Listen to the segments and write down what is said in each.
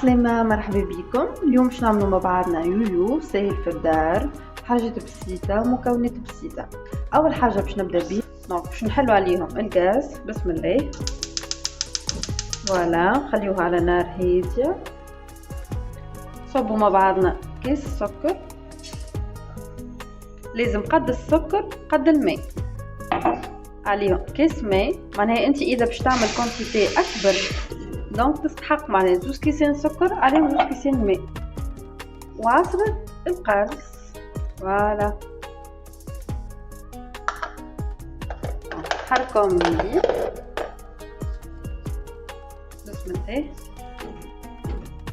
عسلامة، مرحبا بكم. اليوم باش نعملو مع بعضنا يويو ساهل في الدار، حاجات بسيطة ومكونات بسيطة. أول حاجة باش نبدا بيه باش نحلو عليهم الغاز. بسم الله. فوالا، خليوها على نار هادية. صبوا مع بعضنا كيس السكر، لازم قد السكر قد الماء عليهم. كيس ماء معناها انت اذا باش تعمل كونتيتي اكبر دونك تستحق معناها 2 كيسين سكر عليهم 2 كيسين ماء وعصرة القرص. فوالا، حركهم مليح. بسم الله.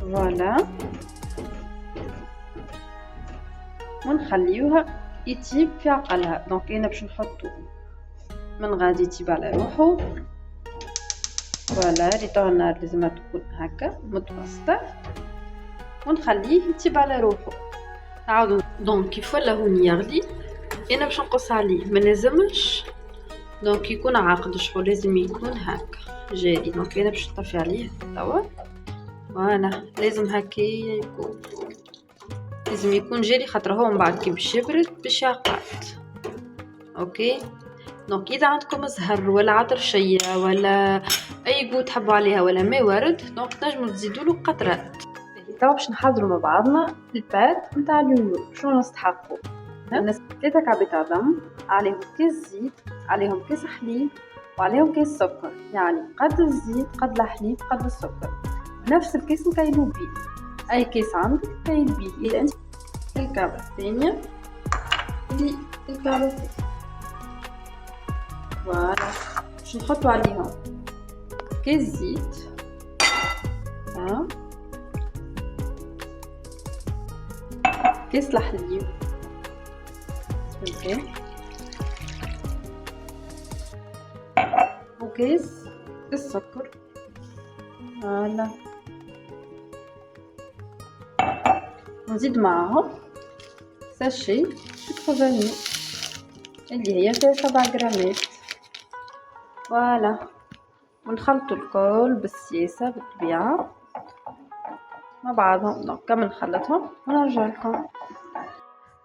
فوالا، ونخليوها يطيب في عقلها. دونك انا باش نحطو من غادي يطيب على روحو. فوالا، ريتو النار لازم تكون هكا متوسطه ونخليه يطيب على روحو. نعاودو دونك كيف ولا هون يغلي انا باش نقص عليه، ما لازمش دونك يكون عاقد الشحو، لازم يكون هكا جاري. دونك انا باش نطفي عليه توا. فوالا، لازم هكايا يكون، لازم يكون جاري خاطر هو من بعد كي باش يبرد باش يعقد. اوكي، دونك اذا عندكم زهر ولا عطرشيه ولا اي قوت تحبوا عليها ولا ما ورد، دونك تنجموا تزيدوا له قطرات. توا باش نحضروا مع بعضنا البات نتاع اليويو. شنو نستحقوا؟ الناس 3 كعبات عظم، عليهم كيس زيت، عليهم كيس حليب، وعليهم كيس سكر. يعني قد الزيت قد الحليب قد السكر، بنفس الكيس نكايلو بيه. اي كيس عندك كايل بيه. اذا انت الكعبه الثانيه دي الكعبه الثانيه. فوالا، باش نحطوا عليهم كيس زيت، كيس الحليب، وكيس السكر. فوالا، نزيد معاهم ساشي فاني اللي هي فيها 7 غرامات. فوالا، ونخلطوا الكل بالسياسة بالطبيعة مع بعضهم. دونك كم نخلطهم ونرجع لكم.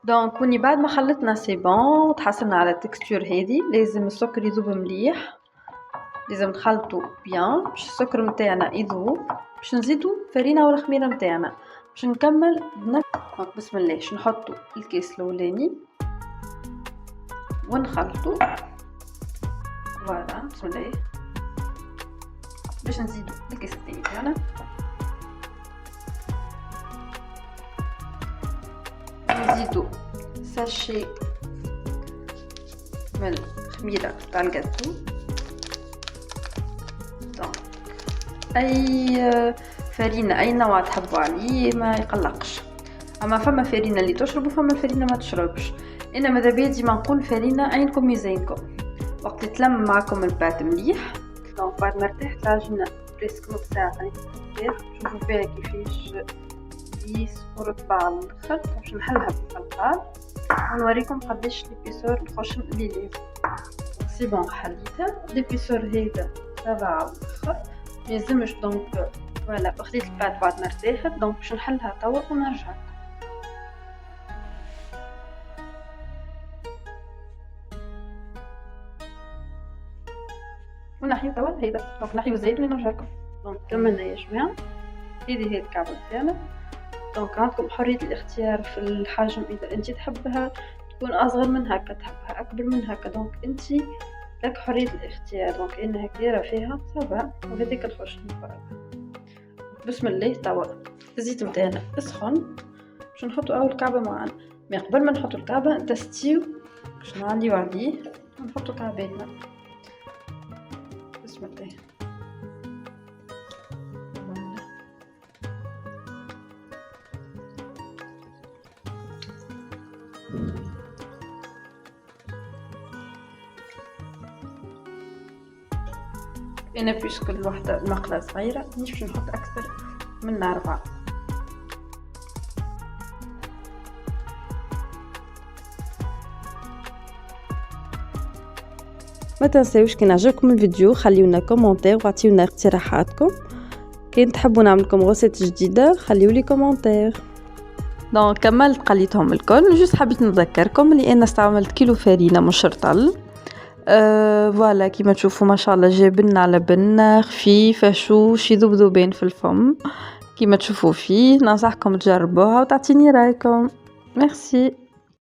دونك وني بعد ما خلطنا سي بون وتحصلنا على التكستور هذه، لازم السكر يذوب مليح، لازم نخلطوا بيان باش السكر نتاعنا يذوب. باش نزيدوا فرينه ولا خميره نتاعنا باش نكمل بسم الله. باش نحطوا الكيس الاولاني ونخلطوا. فوالا، بسم الله. باش نزيدوا الكيس الثاني تاعنا، نزيدوا ساشي من الخميره تاع الجاتو. اي فرينه اي نوع تحبوا عليه ما يقلقش. اما فما فرينه اللي تشرب وفما فرينه ما تشربش. انا ماذا بيا ديما نقول فرينه عينكم ميزانكم. وقت تلم معكم البات مليح، دونك بعد ما ارتاحت العجينه بريسك نص ساعه شوفوا فيها كيفاش يس ورطبه على الاخر. باش نحلها بالخلطال ونوريكم قداش ليبيسور تخش اللي لازم. سي بون، حليتها ليبيسور هذا تبع على الاخر ميلزمش. دونك فوالا، خديت البات بعد ما ارتاحت. دونك باش نحلها توا ونرجع. ونحيو توا هيدا. دونك نحيو زيت ونرجع لكم. دونك كملنا يا جماعه. هذه هي الكعبه تاعنا. دونك عندكم حريه الاختيار في الحجم، اذا انت تحبها تكون اصغر من هكا، تحبها اكبر من هكا، دونك انت لك حريه الاختيار. دونك انها كبيره فيها صبا وهذيك الخش نفرغ. بسم الله. توا الزيت نتاعنا سخن باش نحطوا اول كعبه معانا. مي قبل ما نحطوا الكعبه نتستيو باش نعليو عليه ونحطوا كعباتنا. بسم الله. انا فيش كل وحده المقله صغيره، مش باش نحط اكثر من 4. ما تنساوش كي نعجبكم الفيديو خليونا كومنتير واعطيونا اقتراحاتكم. كاين تحبوا نعملكم غوسيت جديده خليولي كومنتير. دونك كملت قليتهم الكل. جوست حبيت نذكركم اللي انا استعملت كيلو فرينه مش رطل. فوالا كيما تشوفوا ما شاء الله جاي بن على بن خفيف هشوش يذوبذوبين في الفم كيما تشوفوا فيه. ننصحكم تجربوها وتعطيني رايكم. ميرسي.